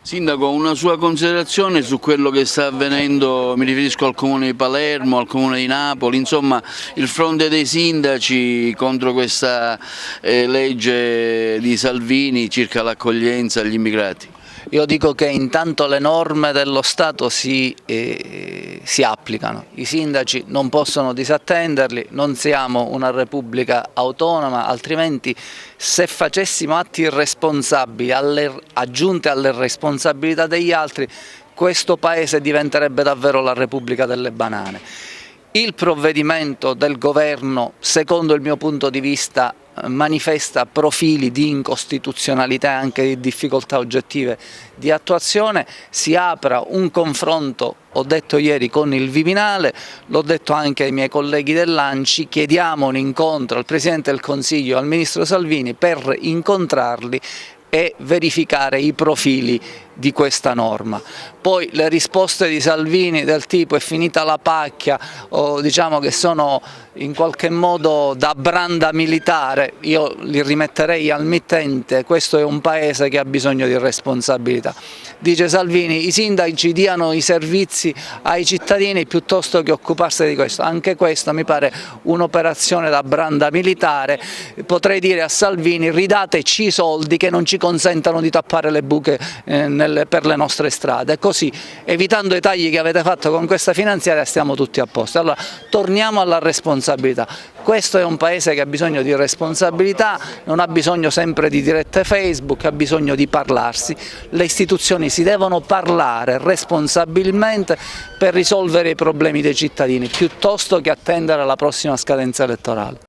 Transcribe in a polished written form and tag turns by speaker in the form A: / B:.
A: Sindaco, una sua considerazione su quello che sta avvenendo, mi riferisco al Comune di Palermo, al Comune di Napoli, insomma il fronte dei sindaci contro questa legge di Salvini circa l'accoglienza agli immigrati.
B: Io dico che intanto le norme dello Stato si applicano, i sindaci non possono disattenderli, non siamo una repubblica autonoma, altrimenti se facessimo atti irresponsabili aggiunti alle responsabilità degli altri, questo Paese diventerebbe davvero la Repubblica delle banane. Il provvedimento del governo, secondo il mio punto di vista, manifesta profili di incostituzionalità e anche di difficoltà oggettive di attuazione. Si apra un confronto, ho detto ieri, con il Viminale, l'ho detto anche ai miei colleghi dell'ANCI, chiediamo un incontro al Presidente del Consiglio e al Ministro Salvini per incontrarli e verificare i profili di questa norma. Poi le risposte di Salvini del tipo è finita la pacchia o diciamo che sono in qualche modo da branda militare, io li rimetterei al mittente, questo è un paese che ha bisogno di responsabilità. Dice Salvini, i sindaci diano i servizi ai cittadini piuttosto che occuparsi di questo, anche questo mi pare un'operazione da branda militare. Potrei dire a Salvini ridateci i soldi che non ci consentano di tappare le buche per le nostre strade, così evitando i tagli che avete fatto con questa finanziaria stiamo tutti a posto. Allora torniamo alla responsabilità, questo è un paese che ha bisogno di responsabilità, non ha bisogno sempre di dirette Facebook, ha bisogno di parlarsi, le istituzioni si devono parlare responsabilmente per risolvere i problemi dei cittadini piuttosto che attendere la prossima scadenza elettorale.